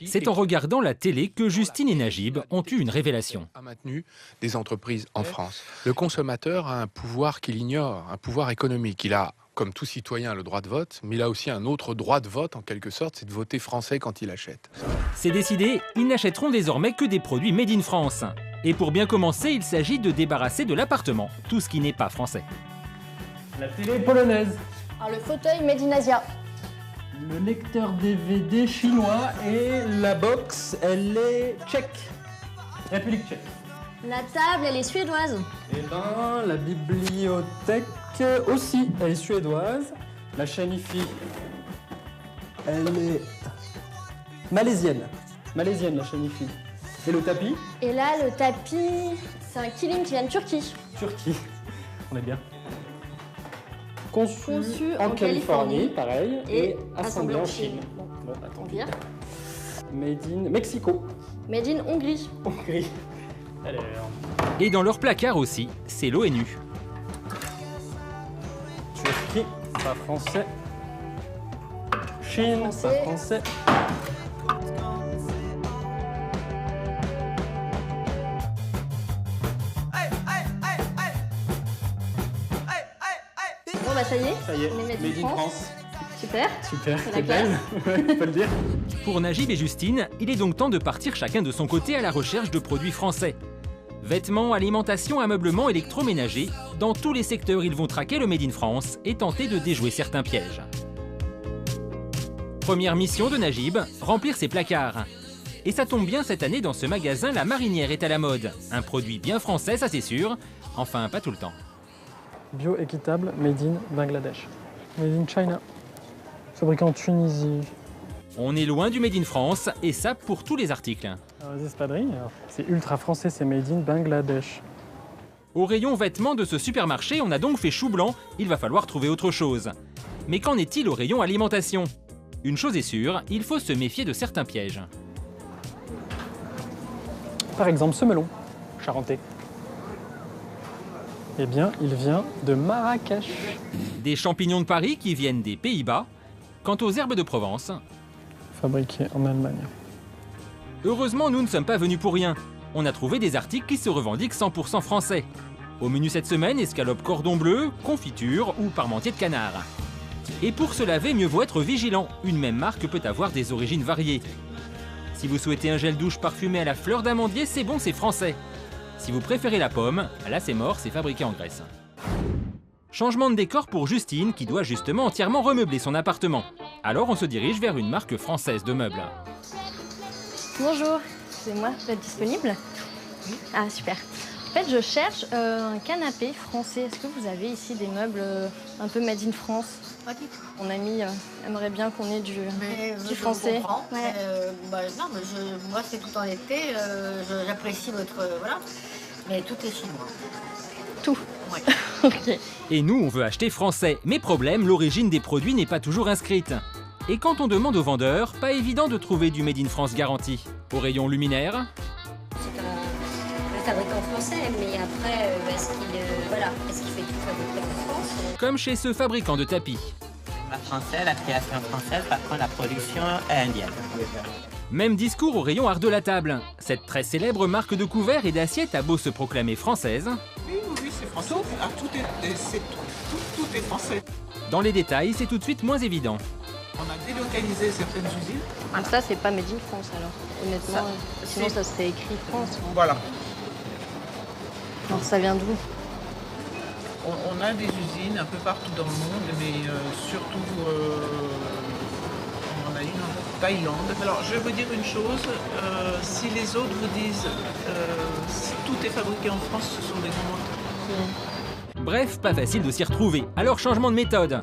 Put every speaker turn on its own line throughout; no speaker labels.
C'est en regardant la télé que Justine et Najib ont eu une révélation.
A maintenu des entreprises en France. Le consommateur a un pouvoir qu'il ignore, un pouvoir économique. Il a, comme tout citoyen, le droit de vote, mais il a aussi un autre droit de vote, en quelque sorte, c'est de voter français quand il achète.
C'est décidé, ils n'achèteront désormais que des produits made in France. Et pour bien commencer, il s'agit de débarrasser de l'appartement, tout ce qui n'est pas français.
La télé polonaise.
Alors, le fauteuil made in Asia.
Le lecteur DVD chinois et la box, elle est tchèque. République tchèque.
La table, elle est suédoise.
Et ben, la bibliothèque aussi, elle est suédoise. La chaîne IFI, elle est malaisienne. Malaisienne, la chaîne IFI. Et le tapis?
Et là, le tapis, c'est un kilim qui vient de Turquie.
Turquie. On est bien. Conçu
en Californie,
pareil, et assemblé en Chine. Bon, attends.
Bien.
Made in Mexico.
Made in Hongrie.
Hongrie.
Et dans leur placard aussi, c'est l'ONU.
Turquie, pas français. Chine,
Français.
pas français.
Bon bah ça y est,
Ça y est,
on est
Made in France.
Super.
Super,
C'est la
c'est belle, ouais, on peut le dire.
Pour Najib et Justine, il est donc temps de partir chacun de son côté à la recherche de produits français. Vêtements, alimentation, ameublement, électroménager, dans tous les secteurs ils vont traquer le Made in France et tenter de déjouer certains pièges. Première mission de Najib, remplir ses placards. Et ça tombe bien, cette année dans ce magasin, la marinière est à la mode. Un produit bien français, ça c'est sûr, enfin pas tout le temps.
Bio équitable, made in Bangladesh. Made in China. Fabriqué en Tunisie.
On est loin du Made in France, et ça pour tous les articles.
Alors, les espadrilles, c'est ultra français, c'est made in Bangladesh.
Au rayon vêtements de ce supermarché, on a donc fait chou blanc, il va falloir trouver autre chose. Mais qu'en est-il au rayon alimentation? Une chose est sûre, il faut se méfier de certains pièges.
Par exemple, ce melon, charentais. Eh bien, il vient de Marrakech.
Des champignons de Paris qui viennent des Pays-Bas. Quant aux herbes de Provence,
Fabriqué en Allemagne.
heureusement nous ne sommes pas venus pour rien. On a trouvé des articles qui se revendiquent 100% français. Au menu cette semaine, escalope cordon bleu, confiture ou parmentier de canard. Et pour se laver, mieux vaut être vigilant. Une même marque peut avoir des origines variées. Si vous souhaitez un gel douche parfumé à la fleur d'amandier, c'est bon, c'est français. Si vous préférez la pomme, là c'est mort, c'est fabriqué en Grèce. Changement de décor pour Justine, qui doit justement entièrement remeubler son appartement. Alors on se dirige vers une marque française de meubles.
Bonjour, c'est moi, vous êtes disponible? Ah super. En fait, je cherche un canapé français. Est-ce que vous avez ici des meubles un peu made in France?
Pas du tout.
Mon ami aimerait bien qu'on ait du
Je
français.
comprends.
Ouais.
Non, mais moi, c'est tout en été. J'apprécie votre... voilà. Mais tout est chinois.
Tout.
Ouais.
Ok.
Et nous, on veut acheter français. Mais problème, l'origine des produits n'est pas toujours inscrite. Et quand on demande aux vendeurs, pas évident de trouver du Made in France garanti. Au rayon luminaire,
C'est un fabricant français, mais après, est-ce qu'il fait tout fabriquer en France?
comme chez ce fabricant de tapis.
La française, la création française, par contre la production est indienne.
Même discours au rayon art de la table. Cette très célèbre marque de couverts et d'assiettes a beau se proclamer française.
Oui, c'est français. Tout est français.
Dans les détails, c'est tout de suite moins évident.
On a délocalisé certaines usines.
Donc ça, c'est pas made in France alors, honnêtement. Sinon, ça serait écrit France.
Voilà.
Alors ça vient d'où?
On a des usines un peu partout dans le monde, mais surtout, on en a une en Thaïlande. Alors, je vais vous dire une chose. Si les autres vous disent si tout est fabriqué en France, ce sont des grands menteurs.
Bref, pas facile de s'y retrouver. Alors changement de méthode.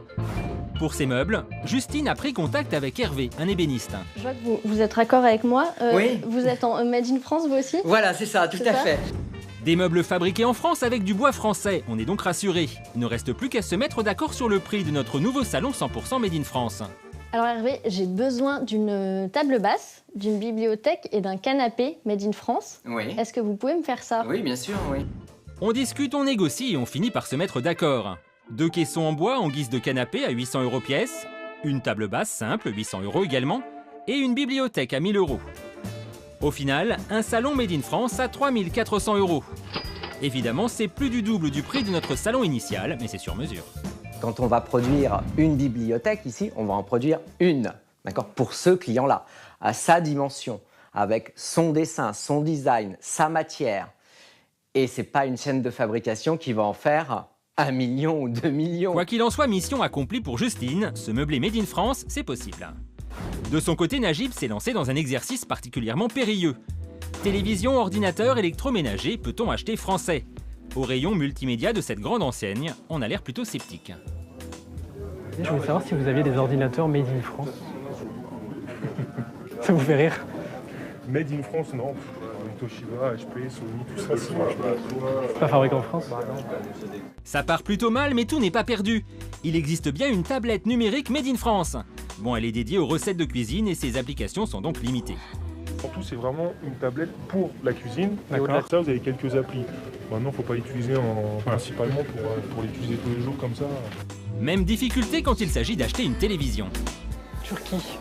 Pour ces meubles, Justine a pris contact avec Hervé, un ébéniste.
Je vois que vous êtes raccord avec moi.
Oui.
Vous êtes en made in France, vous aussi?
Voilà, c'est ça, tout
C'est
à
ça
fait.
Des meubles fabriqués en France avec du bois français, on est donc rassurés. Il ne reste plus qu'à se mettre d'accord sur le prix de notre nouveau salon 100% Made in France.
Alors Hervé, j'ai besoin d'une table basse, d'une bibliothèque et d'un canapé made in France.
Oui.
Est-ce que vous pouvez me faire ça?
Oui, bien sûr, oui.
On discute, on négocie et on finit par se mettre d'accord. 2 caissons en bois en guise de canapé à 800 € pièce, une table basse simple, 800 € également, et une bibliothèque à 1 000 €. Au final, un salon Made in France à 3 400 €. Évidemment, c'est plus du double du prix de notre salon initial, mais c'est sur mesure.
Quand on va produire une bibliothèque ici, on va en produire une, d'accord, pour ce client-là, à sa dimension, avec son dessin, son design, sa matière. Et c'est pas une chaîne de fabrication qui va en faire 1 million ou 2 millions.
Quoi qu'il en soit, mission accomplie pour Justine, ce meublé Made in France, c'est possible. De son côté, Najib s'est lancé dans un exercice particulièrement périlleux. Télévision, ordinateur, électroménager, peut-on acheter français? Au rayon multimédia de cette grande enseigne, on a l'air plutôt sceptique.
Je voulais savoir si vous aviez des ordinateurs Made in France. Ça vous fait rire?
Made in France, non. Toshiba, HP, Sony, tout ça,
C'est pas fabriqué en France?
Ça part plutôt mal, mais tout n'est pas perdu. Il existe bien une tablette numérique Made in France. Bon, elle est dédiée aux recettes de cuisine et ses applications sont donc limitées.
Surtout, c'est vraiment une tablette pour la cuisine. Et au-delà de ça, vous avez quelques applis. Maintenant, il ne faut pas l'utiliser principalement pour l'utiliser tous les jours comme ça.
Même difficulté quand il s'agit d'acheter une télévision.
Turquie,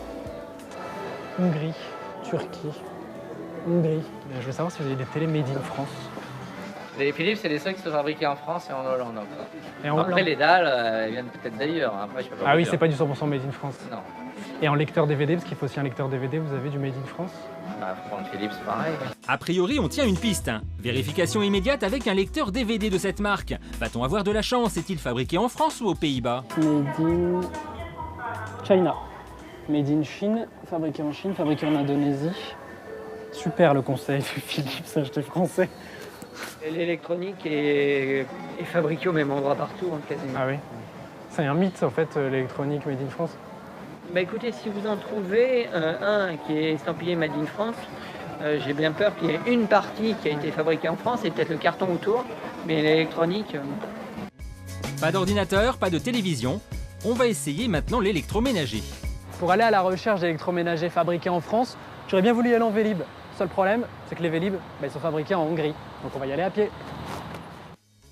Hongrie, Turquie, Hongrie. Je veux savoir si vous avez des télés Made in France.
Les Philips, c'est les seuls qui sont fabriqués en France et en Hollande.
Et en
Après,
Hollande.
les dalles, elles viennent peut-être d'ailleurs. Après, je peux pas
Ah
vous
oui,
dire.
c'est pas du 100% Made in France.
Non.
Et en lecteur DVD, parce qu'il faut aussi un lecteur DVD, vous avez du Made in France?
Bah, faut prendre Philips, pareil.
A priori, on tient une piste. Vérification immédiate avec un lecteur DVD de cette marque. Va-t-on avoir de la chance? Est-il fabriqué en France ou aux Pays-Bas?
Made in China. Made in Chine, fabriqué en Chine, fabriqué en Indonésie. Super le conseil de Philips, acheter français.
L'électronique est fabriquée au même endroit partout, hein, quasiment.
Ah oui. C'est un mythe en fait, l'électronique Made in France.
Bah écoutez, si vous en trouvez un qui est estampillé Made in France, j'ai bien peur qu'il y ait une partie qui a été fabriquée en France et peut-être le carton autour, mais l'électronique...
Pas d'ordinateur, pas de télévision. On va essayer maintenant l'électroménager.
Pour aller à la recherche d'électroménagers fabriqués en France, j'aurais bien voulu y aller en Vélib. Seul problème, c'est que les Vélib, ils sont fabriqués en Hongrie. Donc on va y aller à pied.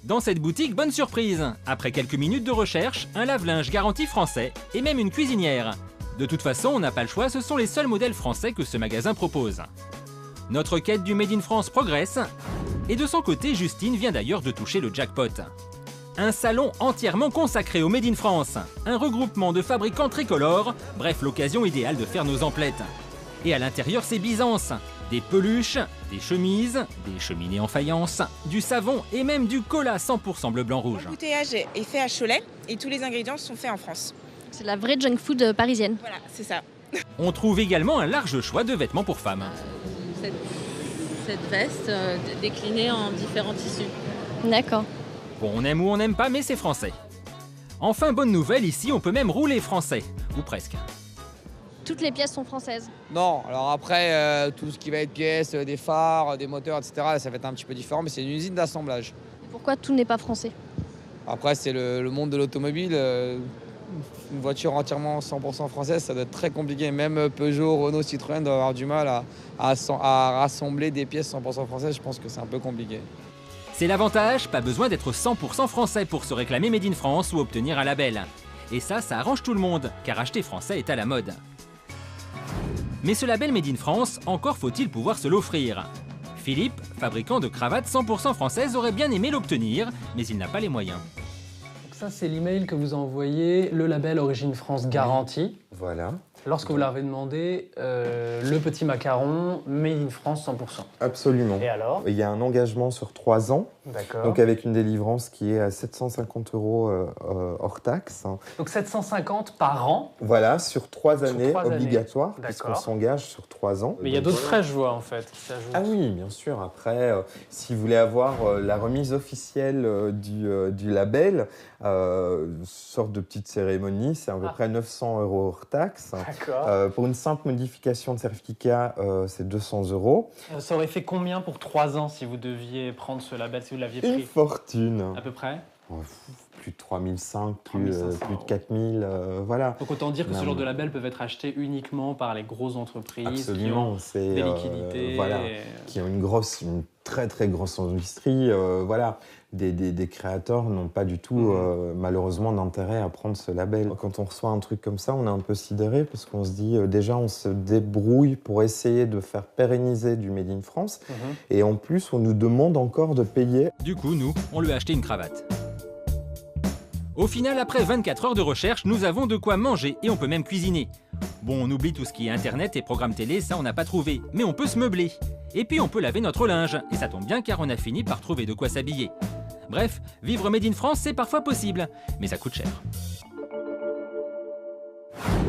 Dans cette boutique, bonne surprise. Après quelques minutes de recherche, un lave-linge garanti français et même une cuisinière. De toute façon, on n'a pas le choix, ce sont les seuls modèles français que ce magasin propose. Notre quête du Made in France progresse. Et de son côté, Justine vient d'ailleurs de toucher le jackpot. Un salon entièrement consacré au Made in France. Un regroupement de fabricants tricolores, bref, l'occasion idéale de faire nos emplettes. Et à l'intérieur, c'est Byzance. Des peluches, des chemises, des cheminées en faïence, du savon et même du cola 100% bleu, blanc, rouge.
L'embouteillage est fait à Cholet et tous les ingrédients sont faits en France.
C'est la vraie junk food parisienne.
Voilà, c'est ça.
On trouve également un large choix de vêtements pour femmes.
Cette veste déclinée en différents tissus.
D'accord.
Bon, on aime ou on n'aime pas, mais c'est français. Enfin, bonne nouvelle, ici on peut même rouler français. Ou presque.
Toutes les pièces sont françaises.
Non, alors après, tout ce qui va être pièces, des phares, des moteurs, etc., ça va être un petit peu différent, mais c'est une usine d'assemblage.
Pourquoi tout n'est pas français?
Après, c'est le monde de l'automobile. Une voiture entièrement 100% française, ça doit être très compliqué. Même Peugeot, Renault, Citroën doivent avoir du mal à rassembler des pièces 100% françaises. Je pense que c'est un peu compliqué.
C'est l'avantage, pas besoin d'être 100% français pour se réclamer Made in France ou obtenir un label. Et ça arrange tout le monde, car acheter français est à la mode. Mais ce label Made in France, encore faut-il pouvoir se l'offrir. Philippe, fabricant de cravates 100% françaises, aurait bien aimé l'obtenir, mais il n'a pas les moyens.
Donc ça, c'est l'email que vous a envoyé, le label Origine France garantie.
Voilà.
Lorsque vous l'avez demandé, le petit macaron Made in France 100%.
Absolument.
Et alors?
Il y a un engagement sur 3 ans.
D'accord.
Donc avec une délivrance qui est à 750 € hors taxe.
Donc 750 par an.
Voilà, sur 3 années
3 années.
obligatoires,
D'accord.
puisqu'on s'engage sur 3 ans.
Mais il y a d'autres frais, je vois, en fait, qui s'ajoutent.
Ah oui, bien sûr. Après, si vous voulez avoir la remise officielle du label, sorte de petite cérémonie, c'est à peu près 900 € hors taxe.
D'accord.
Pour une simple modification de certificat, c'est 200 €.
Ça aurait fait combien pour 3 ans si vous deviez prendre ce label, si vous l'aviez pris?
Une fortune.
À peu près?
Plus de 3500, plus de 4000, voilà.
Donc autant dire que ce genre de labels peuvent être achetés uniquement par les grosses entreprises qui ont des liquidités.
Voilà, qui ont une très très grosse industrie. Voilà. Des créateurs n'ont pas du tout, malheureusement, d'intérêt à prendre ce label. Quand on reçoit un truc comme ça, on est un peu sidéré parce qu'on se dit, déjà, on se débrouille pour essayer de faire pérenniser du Made in France. Et en plus, on nous demande encore de payer.
Du coup, nous, on lui a acheté une cravate. Au final, après 24 heures de recherche, nous avons de quoi manger et on peut même cuisiner. Bon, on oublie tout ce qui est internet et programmes télé, ça on n'a pas trouvé, mais on peut se meubler. Et puis on peut laver notre linge, et ça tombe bien car on a fini par trouver de quoi s'habiller. Bref, vivre Made in France, c'est parfois possible, mais ça coûte cher.